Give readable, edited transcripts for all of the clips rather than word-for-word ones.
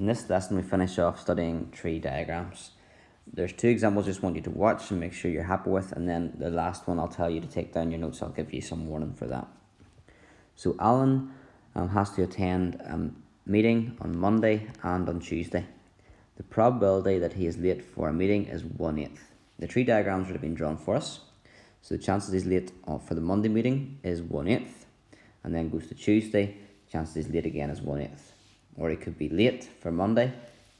In this lesson, we finish off studying tree diagrams. There's two examples I just want you to watch and make sure you're happy with, and then the last one I'll tell you to take down your notes. I'll give you some warning for that. So Alan has to attend a meeting on Monday and on Tuesday. The probability that he is late for a meeting is 1/8. The tree diagrams would have been drawn for us. So the chances he's late for the Monday meeting is 1/8, and then goes to Tuesday, chances he's late again is 1/8. Or he could be late for Monday,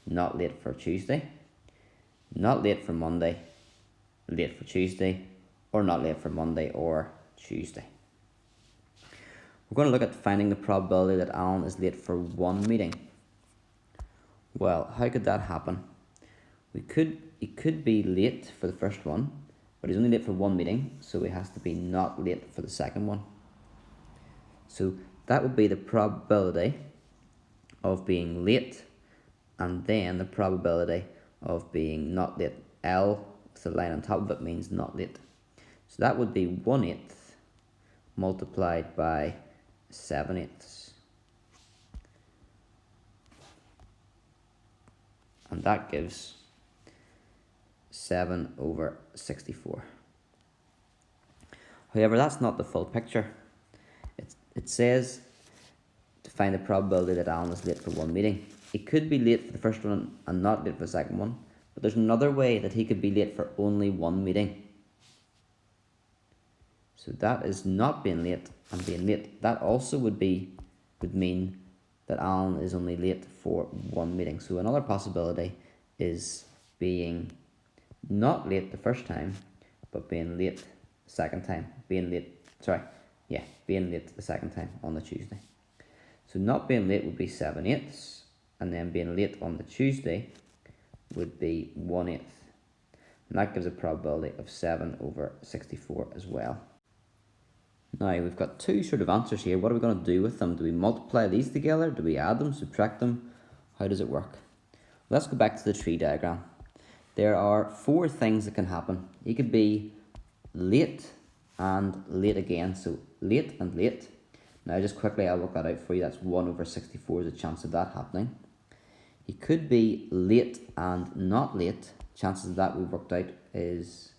not late for Tuesday, not late for Monday, late for Tuesday, or not late for Monday or Tuesday. We're going to look at finding the probability that Alan is late for one meeting. Well, how could that happen? He could be late for the first one, but he's only late for one meeting, so he has to be not late for the second one. So that would be the probability of being late, and then the probability of being not late. L with the line on top of it means not late. So that would be 1/8 multiplied by 7/8. And that gives 7/64. However, that's not the full picture. It says to find the probability that Alan is late for one meeting. He could be late for the first one and not late for the second one, but there's another way that he could be late for only one meeting. So that is not being late and being late. That also would mean that Alan is only late for one meeting. So another possibility is being not late the first time, but being late the second time. Being late the second time on the Tuesday. So not being late would be 7/8, and then being late on the Tuesday would be 1/8. And that gives a probability of 7/64 as well. Now we've got two sort of answers here. What are we going to do with them? Do we multiply these together? Do we add them, subtract them? How does it work? Let's go back to the tree diagram. There are four things that can happen. You could be late and late again. So late and late. Now just quickly I'll work that out for you. That's 1/64 is the chance of that happening. He could be late and not late. Chances of that we've worked out is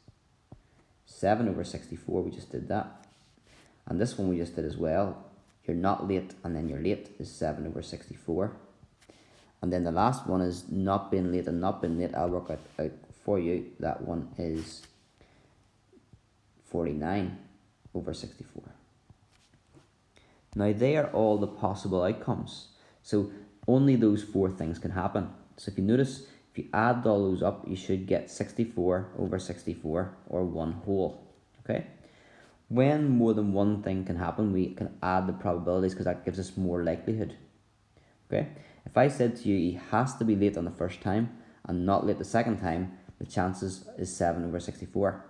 7/64. We just did that. And this one we just did as well. You're not late and then you're late is 7/64. And then the last one is not being late and not being late. I'll work out for you. That one is 49/64. Now they are all the possible outcomes. So only those four things can happen. So if you notice, if you add all those up, you should get 64/64 or 1 whole. Okay? When more than one thing can happen, we can add the probabilities because that gives us more likelihood. Okay? If I said to you, he has to be late on the first time and not late the second time, the chances is 7/64.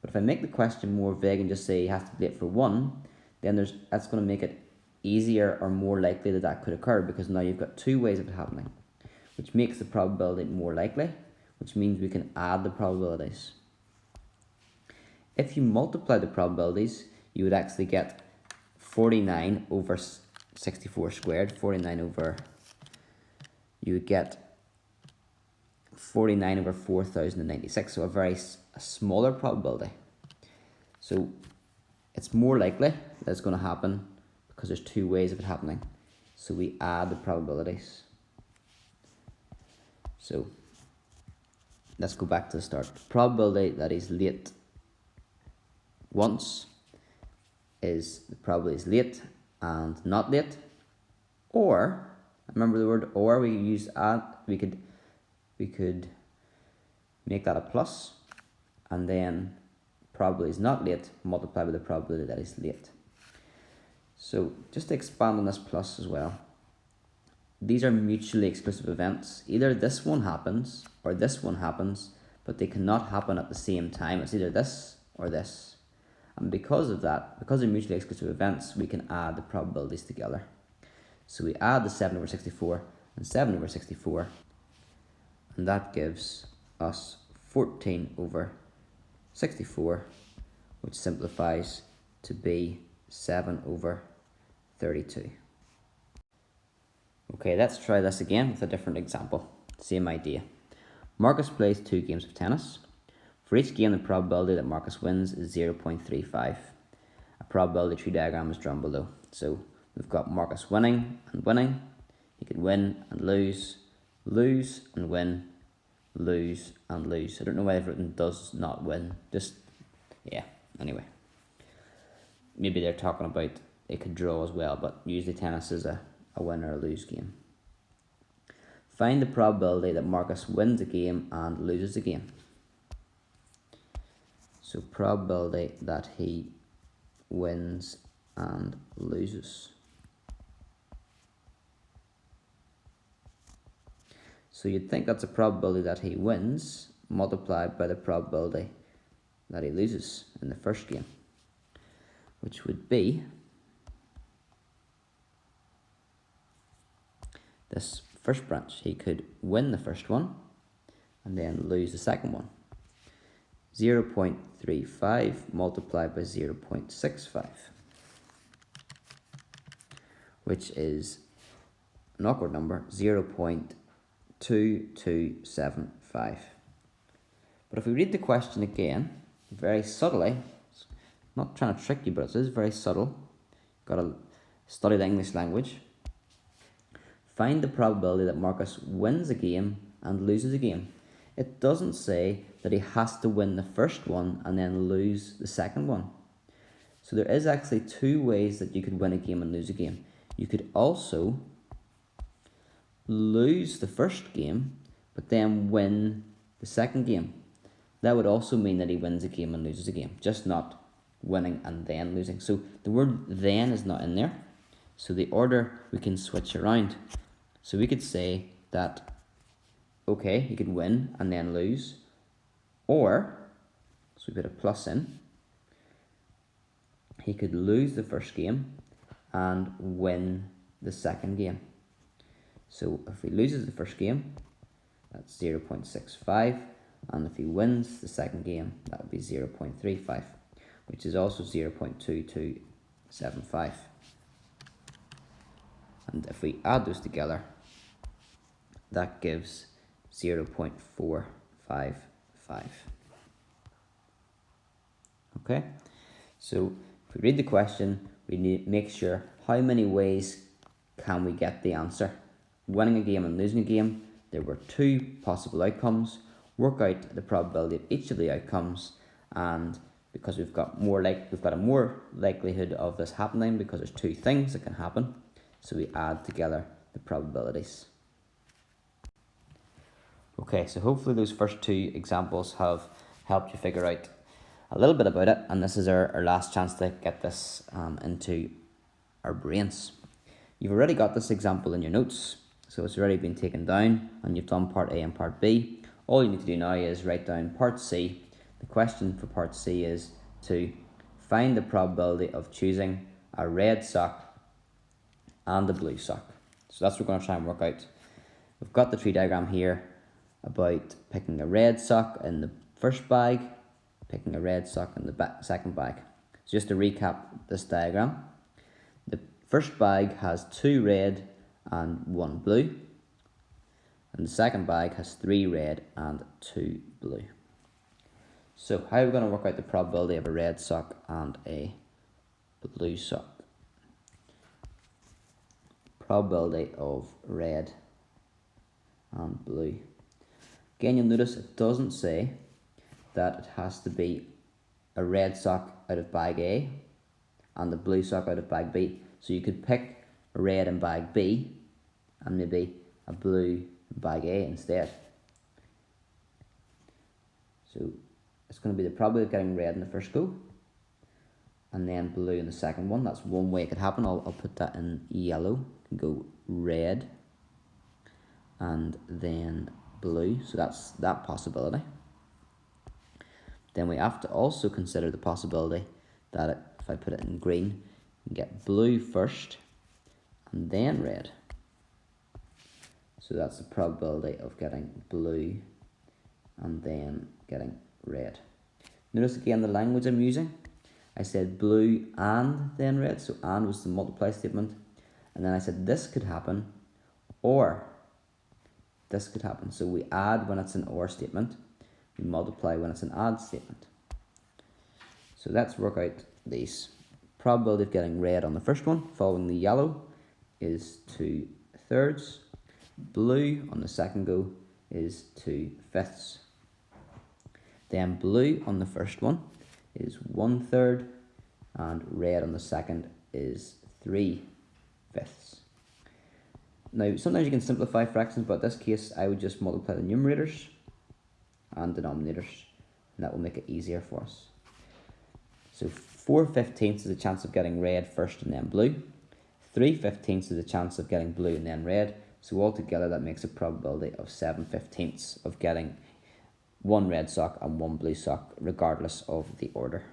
But if I make the question more vague and just say he has to be late for one, then that's going to make it easier or more likely that that could occur, because now you've got two ways of it happening, which makes the probability more likely, which means we can add the probabilities. If you multiply the probabilities, you would actually get 49/64 squared. You would get 49/4096, so a smaller probability. So it's more likely that it's going to happen because there's two ways of it happening. So we add the probabilities. So let's go back to the start. The probability that he's late once is the probability is late and not late. Or, remember the word or, we use add, we could make that a plus, and then probability is not late multiplied by the probability that is late. So just to expand on this plus as well, these are mutually exclusive events. Either this one happens or this one happens, but they cannot happen at the same time. It's either this or this. And because of that, because they're mutually exclusive events, we can add the probabilities together. So we add the 7/64 and 7/64, and that gives us 14/64, which simplifies to be 7/32. Okay, let's try this again with a different example. Same idea. Marcus plays 2 games of tennis. For each game, the probability that Marcus wins is 0.35. A probability tree diagram is drawn below. So we've got Marcus winning and winning. He could win and lose, lose and win, lose and lose. I don't know why I've written does not win. Just, yeah, anyway. Maybe they're talking about it could draw as well, but usually tennis is a win or a lose game. Find the probability that Marcus wins a game and loses a game. So probability that he wins and loses. So you'd think that's a probability that he wins multiplied by the probability that he loses in the first game, which would be this first branch. He could win the first one and then lose the second one. 0.35 multiplied by 0.65, which is an awkward number, 0.2275. But if we read the question again, very subtly, not trying to trick you, but it is very subtle. Got to study the English language. Find the probability that Marcus wins a game and loses a game. It doesn't say that he has to win the first one and then lose the second one. So there is actually 2 ways that you could win a game and lose a game. You could also lose the first game, but then win the second game. That would also mean that he wins a game and loses a game, just not winning and then losing. So the word then is not in there. So the order we can switch around. So we could say that, okay, he could win and then lose, or, so we put a plus in, he could lose the first game and win the second game. So if he loses the first game, that's 0.65, and if he wins the second game, that would be 0.35, which is also 0.2275. And if we add those together, that gives 0.455. Okay, so if we read the question, we need to make sure how many ways can we get the answer. Winning a game and losing a game, there were 2 possible outcomes. Work out the probability of each of the outcomes, and because we've got a more likelihood of this happening because there's 2 things that can happen, so we add together the probabilities. Okay, so hopefully those first 2 examples have helped you figure out a little bit about it, and this is our last chance to get this into our brains. You've already got this example in your notes, so it's already been taken down, and you've done part A and part B. All you need to do now is write down part C. The question for part C is to find the probability of choosing a red sock and a blue sock. So that's what we're going to try and work out. We've got the tree diagram here about picking a red sock in the first bag, picking a red sock in the second bag. So just to recap this diagram, the first bag has 2 red and 1 blue, and the second bag has 3 red and 2 blue. So how are we going to work out the probability of a red sock and a blue sock? Probability of red and blue. Again, you'll notice it doesn't say that it has to be a red sock out of bag A and a blue sock out of bag B. So you could pick a red in bag B and maybe a blue in bag A instead. So it's going to be the probability of getting red in the first go and then blue in the second one. That's one way it could happen. I'll put that in yellow. Go red and then blue. So that's that possibility. Then we have to also consider the possibility that if I put it in green, you get blue first and then red. So that's the probability of getting blue and then getting red. Notice again the language I'm using. I said blue and then red, so and was the multiply statement. And then I said this could happen Or this could happen. So we add when it's an or statement, we multiply when it's an add statement. So let's work out these. Probability of getting red on the first one following the yellow is 2/3. Blue on the second go is 2/5. Then blue on the first one is 1/3, and red on the second is 3/5. Now, sometimes you can simplify fractions, but in this case, I would just multiply the numerators and denominators, and that will make it easier for us. So 4/15 is the chance of getting red first and then blue. 3/15 is the chance of getting blue and then red. So altogether, that makes a probability of 7/15 of getting one red sock and one blue sock, regardless of the order.